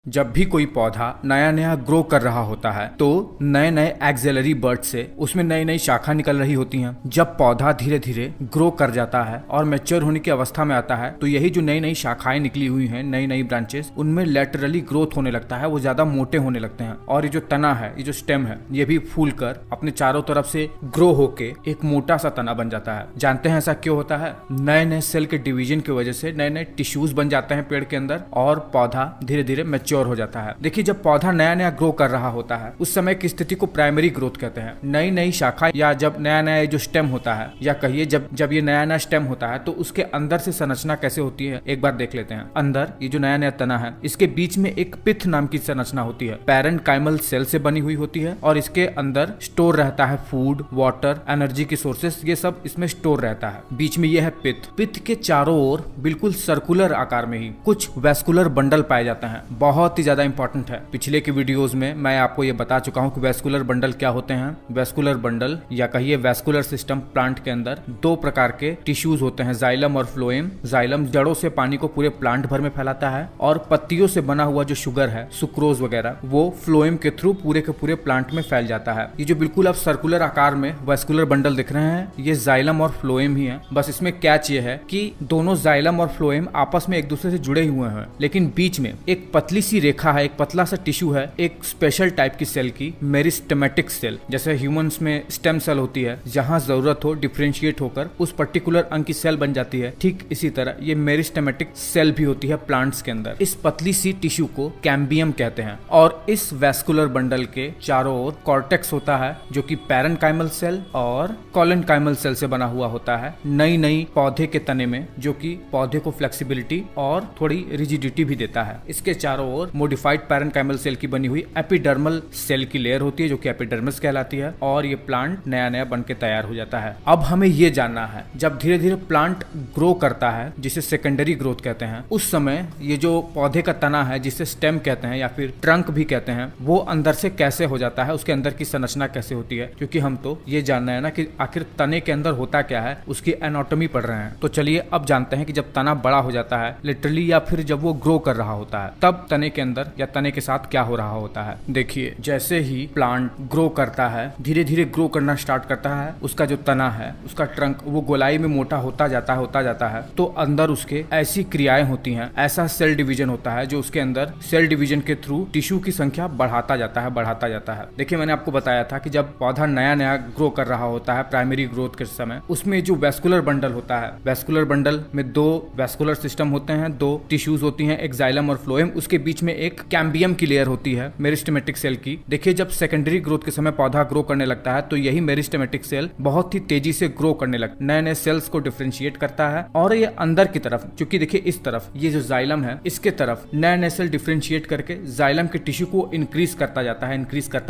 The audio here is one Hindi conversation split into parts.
जब भी कोई पौधा नया नया ग्रो कर रहा होता है तो नए नए एक्सिलरी बर्ड से उसमें नई नई शाखा निकल रही होती हैं। जब पौधा धीरे धीरे ग्रो कर जाता है और मैच्योर होने की अवस्था में आता है तो यही जो नई नई शाखाएं निकली हुई हैं, नई नई ब्रांचेस, उनमें लेटरली ग्रोथ होने लगता है, वो ज्यादा मोटे होने लगते हैं और ये जो तना है, ये जो स्टेम है, ये भी फूल कर अपने चारों तरफ से ग्रो होके एक मोटा सा तना बन जाता है। जानते हैं ऐसा क्यों होता है? नए नए सेल के डिवीजन की वजह से नए नए टिश्यूज बन जाते हैं पेड़ के अंदर और पौधा धीरे धीरे मैच्योर हो जाता है। देखिए, जब पौधा नया नया ग्रो कर रहा होता है उस समय की स्थिति को प्राइमरी ग्रोथ कहते हैं। नई नई शाखा या जब नया नया जो स्टेम होता है, या कहिए जब ये नया नया स्टेम होता है तो उसके अंदर से संरचना कैसे होती है एक बार देख लेते हैं। अंदर ये जो नया नया तना है, इसके बीच में एक पिथ नाम की संरचना होती है, पैरेन्काइमल सेल से बनी हुई होती है और इसके अंदर स्टोर रहता है फूड, वाटर, एनर्जी की सोर्सेस, ये सब इसमें स्टोर रहता है। बीच में यह है पिथ। पिथ के चारों ओर बिल्कुल सर्कुलर आकार में ही कुछ वेस्कुलर बंडल पाए जाते हैं। बहुत ही ज्यादा इंपॉर्टेंट है। पिछले के वीडियोस में मैं आपको ये बता चुका हूं कि वेस्कुलर बंडल क्या होते हैं। वेस्कुलर बंडल या कहिए वेस्कुलर सिस्टम प्लांट के अंदर दो प्रकार के टिश्यूज होते हैं, जाइलम और फ्लोएम। जाइलम जड़ों से पानी को पूरे प्लांट भर में फैलाता है और पत्तियों से बना हुआ जो शुगर है, सुक्रोज वगैरह, वो फ्लोएम के थ्रू पूरे के पूरे प्लांट में फैल जाता है। ये जो बिल्कुल अब सर्कुलर आकार में वेस्कुलर बंडल दिख रहे हैं, ये जाइलम और फ्लोएम ही है। बस इसमें कैच ये है कि दोनों जाइलम और फ्लोएम आपस में एक दूसरे से जुड़े हुए हैं, लेकिन बीच में एक पतली सी रेखा है, एक पतला सा टिश्यू है, एक स्पेशल टाइप की सेल की, मेरिस्टेमेटिक सेल। जैसे ह्यूमंस में स्टेम सेल होती है, जहां जरूरत हो डिफरेंशिएट होकर उस पर्टिकुलर अंग की सेल बन जाती है, ठीक इसी तरह ये मेरिस्टेमेटिक सेल भी होती है प्लांट्स के अंदर। इस पतली सी टिश्यू को कैम्बियम कहते हैं और इस वेस्कुलर बंडल के चारों ओर कॉर्टेक्स होता है जो कि पैरेन्काइमल सेल और कोलेनकाइमल सेल से बना हुआ होता है। नई नई पौधे के तने में, जो कि पौधे को फ्लेक्सिबिलिटी और थोड़ी रिजिडिटी भी देता है। इसके चारों ओर मोडिफाइड पैरेन्काइमल सेल की बनी हुई एपिडर्मल सेल की लेयर होती है जो कि एपिडर्मिस कहलाती है और ये प्लांट नया नया बन के तैयार हो जाता है। अब हमें ये जानना है, जब धीरे धीरे प्लांट ग्रो करता है जिसे सेकेंडरी ग्रोथ कहते हैं, उस समय ये जो पौधे का तना है जिसे स्टेम कहते हैं या फिर ट्रंक भी कहते हैं, वो अंदर से कैसे हो जाता है, उसके अंदर की संरचना कैसे होती है। क्योंकि हम तो ये जानना है ना कि आखिर तने के अंदर होता क्या है, उसकी एनाटॉमी पढ़ रहे हैं। तो चलिए अब जानते हैं कि जब तना बड़ा हो जाता है लिटरली, या फिर जब वो ग्रो कर रहा होता है, तब तने के अंदर या तने के साथ क्या हो रहा होता है। देखिए, जैसे ही प्लांट ग्रो करता है, धीरे धीरे ग्रो करना स्टार्ट करता है, उसका जो तना है, उसका ट्रंक, वो गोलाई में मोटा होता जाता है, तो अंदर उसके ऐसी क्रियाएं होती हैं, ऐसा सेल डिवीजन होता है जो उसके अंदर सेल डिवीजन के थ्रू टिश्यू की संख्या बढ़ाता जाता है। देखिए, मैंने आपको बताया था कि जब पौधा नया नया ग्रो कर रहा होता है प्राइमरी ग्रोथ के समय, उसमें जो वेस्कुलर बंडल होता है, वेस्कुलर बंडल में दो वेस्कुलर सिस्टम होते हैं, दो टिश्यूज होती हैं, एक जाइलम और फ्लोएम, उसके बीच में एक कैम्बियम की लेयर होती है मेरिस्टेमेटिक सेल की। देखिए, जब सेकेंडरी ग्रोथ के समय पौधा ग्रो करने लगता है तो यही मेरिस्टेमेटिक सेल बहुत ही तेजी से ग्रो करने लगता है, नए नए सेल्स को डिफरेंशिएट करता है और ये अंदर की तरफ, क्योंकि देखिए इस तरफ ये जो जाइलम है, इसके तरफ नए नए सेल डिफरेंशिएट करके जाइलम के टिश्यू को इंक्रीज करता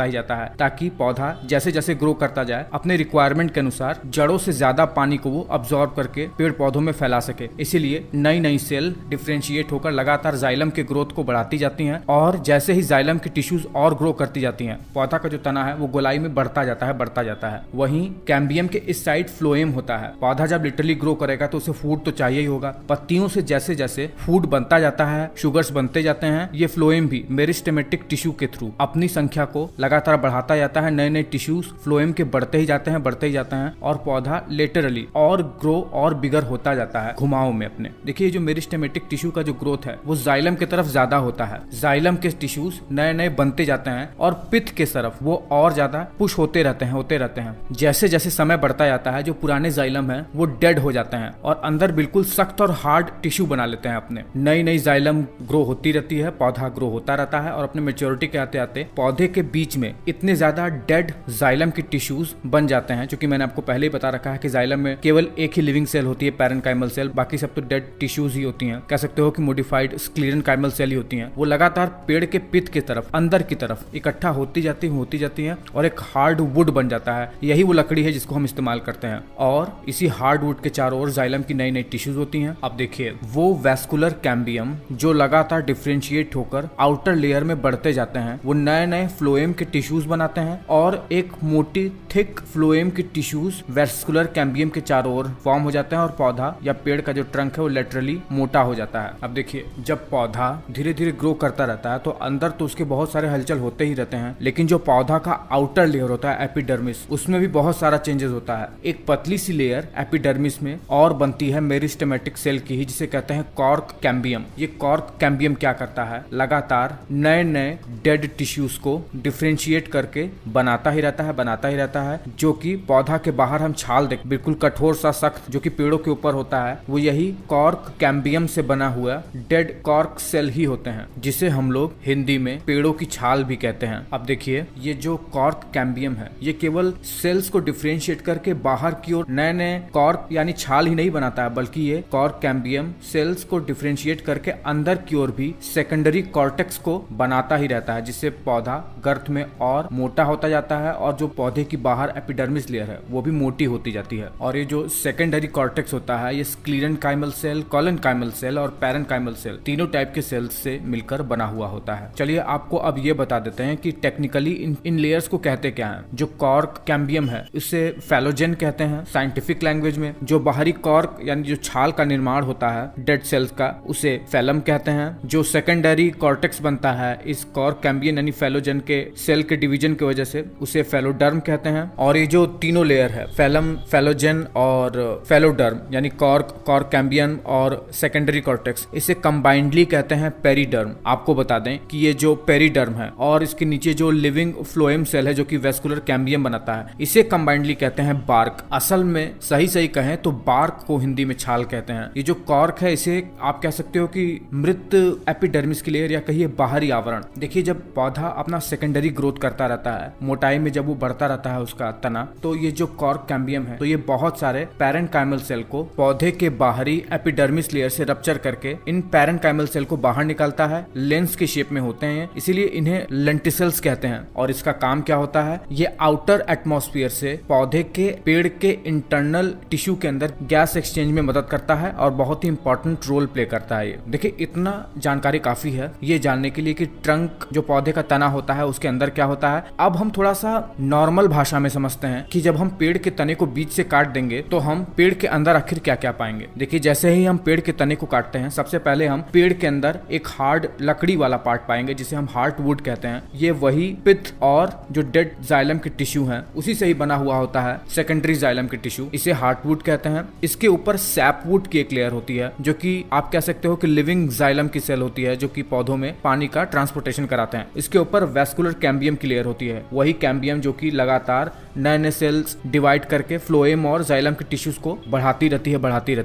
ही जाता है ताकि पौधा जैसे जैसे ग्रो करता जाए अपने रिक्वायरमेंट के अनुसार जड़ों से ज्यादा पानी को वो अब्सॉर्ब करके पेड़ पौधों में फैला सके। इसीलिए नई नई सेल डिफरेंशिएट होकर लगातार जाइलम के ग्रोथ को बढ़ाती जाती हैं और जैसे ही जाइलम की टिश्यूज और ग्रो करती जाती हैं, पौधा का जो तना है वो गोलाई में बढ़ता जाता है। वहीं कैम्बियम के इस साइड फ्लोएम होता है। पौधा जब लिटरली ग्रो करेगा तो उसे फूड तो चाहिए ही होगा। पत्तियों से जैसे जैसे फूड बनता जाता है, शुगर्स बनते जाते हैं, ये फ्लोएम भी मेरिस्टेमेटिक टिश्यू के थ्रू अपनी संख्या को लगातार बढ़ाता जाता है। नए नए टिश्यूज फ्लोएम के बढ़ते ही जाते हैं और पौधा लेटरली और ग्रो और बिगर होता जाता है घुमाव में अपने। देखिए, जो मेरिस्टेमेटिक टिश्यू का जो ग्रोथ है वो जाइलम की तरफ ज्यादा होता है। जाइलम के टिश्यूज नए नए बनते जाते हैं और पिथ के तरफ वो और ज्यादा पुश होते रहते हैं। जैसे जैसे समय बढ़ता जाता है, जो पुराने जाइलम है वो डेड हो जाते हैं और अंदर बिल्कुल सख्त और हार्ड टिश्यू बना लेते हैं अपने। नई नई जाइलम ग्रो होती रहती है, पौधा ग्रो होता रहता है और अपने मेच्योरिटी के आते आते पौधे के बीच में इतने ज्यादा डेड जाइलम की टिश्यूज बन जाते हैं। क्योंकि मैंने आपको पहले ही बता रखा है कि जाइलम में केवल एक ही लिविंग सेल होती है, पैरेन्काइमल सेल, बाकी सब तो डेड टिश्यूज ही होती हैं। कह सकते हो कि मॉडिफाइड स्क्लेरेनकाइमल सेल ही होती हैं। वो लगातार पेड़ के पिथ की तरफ, अंदर की तरफ इकट्ठा होती जाती हैं और एक हार्ड वुड बन जाता है। यही वो लकड़ी है जिसको हम इस्तेमाल करते हैं और इसी हार्ड वुड के चारों ओर जाइलम की नई नई टिश्यूज होती हैं। अब देखिए, वो वेस्कुलर कैम्बियम जो लगातार डिफरेंशिएट होकर आउटर लेयर में बढ़ते जाते हैं, वो नए नए फ्लोएम के टिश्यूज बनाते हैं और एक मोटी थिक फ्लोएम की टिश्यूज वेस्कुलर कैम्बियम के चारों ओर फॉर्म हो जाते हैं और पौधा या पेड़ का जो ट्रंक है वो लेटरली मोटा हो जाता है। अब देखिए, जब पौधा धीरे धीरे ग्रो करता रहता है तो अंदर तो उसके बहुत सारे हलचल होते ही रहते हैं, लेकिन जो पौधा का आउटर लेयर होता है एपिडर्मिस, उसमें भी बहुत सारा चेंजेस होता है। एक पतली सी लेयर एपिडर्मिस में और बनती है मेरिस्टेमेटिक सेल की ही, जिसे कहते हैं कॉर्क कैम्बियम। ये कॉर्क कैम्बियम क्या करता है, लगातार नए नए डेड टिश्यूज को डिफ्रेंशिएट करके बनाता ही रहता है, जो कि पौधा के बाहर हम छाल देख बिल्कुल कठोर सा सख्त जो कि पेड़ों के ऊपर होता है, वो यही कॉर्क कैम्बियम से बना हुआ डेड कॉर्क सेल ही होते हैं, जिसे हम लोग हिंदी में पेड़ों की छाल भी कहते हैं। अब देखिए, ये जो कॉर्क कैम्बियम है ये केवल सेल्स को डिफ्रेंशिएट करके बाहर की ओर नए नए कॉर्क यानी छाल ही नहीं बनाता है, बल्कि ये कॉर्क कैम्बियम सेल्स को डिफ्रेंशिएट करके अंदर की ओर भी सेकेंडरी कॉर्टेक्स को बनाता ही रहता है, जिससे पौधा गर्थ में और मोटा होता जाता है और जो पौधे की बाहर एपिडर्मिस लेयर है वो भी मोटी होती जाती है। और ये जो सेकेंडरी कॉर्टेक्स होता है ये स्क्लीरेनकाइमल सेल, कोलेनकाइमल सेल और पैरेनकाइमल सेल तीनों टाइप के सेल्स से मिलकर बना हुआ होता है। चलिए आपको अब ये बता देते हैं कि टेक्निकली इन लेयर्स को कहते क्या हैं। जो कॉर्क कैम्बियम है इसे फेलोजेन कहते हैं साइंटिफिक लैंग्वेज में। जो बाहरी कॉर्क यानी जो छाल का निर्माण होता है डेड सेल्स का, उसे फेलम कहते हैं। जो सेकेंडरी कॉर्टेक्स बनता है इस कॉर्क कैम्बियम यानी फेलोजेन के सेल के डिवीजन की वजह से, उसे फेलोडर्म कहते हैं। और ये जो तीनों लेयर है फेलम, फेलोजेन और फेलोडर्म यानी कॉर्क, कॉर्क कैम्बियम और सेकेंडरी कॉर्टेक्स, इसे कंबाइंडली कहते हैं पेरीडर्म। आपको बता दें कि ये जो पेरीडर्म है और इसके नीचे जो लिविंग फ्लोएम सेल है जो कि वेस्कुलर कैम्बियम बनाता है, इसे कंबाइंडली कहते हैं बार्क। असल में सही कहें तो बार्क को हिंदी में छाल कहते हैं। ये जो कॉर्क है इसे आप कह सकते हो कि मृत एपिडर्मिस की लेयर या कहिए बाहरी आवरण। देखिए, जब पौधा अपना सेकेंडरी ग्रोथ करता रहता है, मोटाई में जब वो बढ़ता रहता है उसका तना, तो ये जो कॉर्क कैम्बियम है तो ये बहुत सारे पैरेनकाइमल सेल को पौधे के बाहरी एपिडर्मिस लेयर से रप्चर करके इन पैरेनकाइमल सेल को बाहर निकालता है। लेंस के शेप में होते हैं, इसीलिए इन्हें लेंटिसल्स कहते हैं। और इसका काम क्या होता है, ये आउटर एटमॉस्फेयर से पौधे के पेड़ के इंटरनल टिश्यू के अंदर गैस एक्सचेंज में मदद करता है और बहुत ही इंपॉर्टेंट रोल प्ले करता है। ये देखिए, इतना जानकारी काफी है ये जानने के लिए कि ट्रंक जो पौधे का तना होता है उसके अंदर क्या होता है। अब हम थोड़ा सा नॉर्मल भाषा में समझते हैं कि जब हम पेड़ के तने को बीच से काट देंगे तो हम पेड़ के अंदर आखिर क्या क्या पाएंगे। देखिए, जैसे ही हम पेड़ के तने को काटते हैं सबसे पहले हम पेड़ के अंदर एक हार्ड लकड़ी वाला पार्ट पाएंगे जिसे हम हार्ट वुड कहते हैं। ये वही पित्त और जो डेड जाइलम के टिश्यू हैं उसी से ही बना हुआ होता है, सेकेंडरी जाइलम के टिश्यू, इसे हार्टवुड कहते हैं। इसके ऊपर सैपवुड की एक लेयर होती है जो कि आप कह सकते हो कि लिविंग जाइलम की सेल होती है जो कि पौधों में पानी का ट्रांसपोर्टेशन कराते हैं। इसके ऊपर वेस्कुलर कैम्बियम की लेयर होती है, वही कैम्बियम जो कि लगातार नए नए सेल्स डिवाइड करके फ्लोएम और जाइलम के टिश्यूज को बढ़ाती रहती है।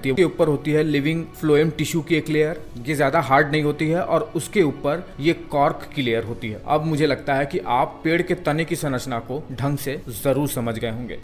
इसके ऊपर होती है लिविंग फ्लोएम टिश्यू की एक लेयर, ये ज्यादा हार्ड नहीं होती है, और उसके ऊपर ये कॉर्क की लेयर होती है। अब मुझे लगता है कि आप पेड़ के तने की संरचना को ढंग से जरूर समझ गए होंगे।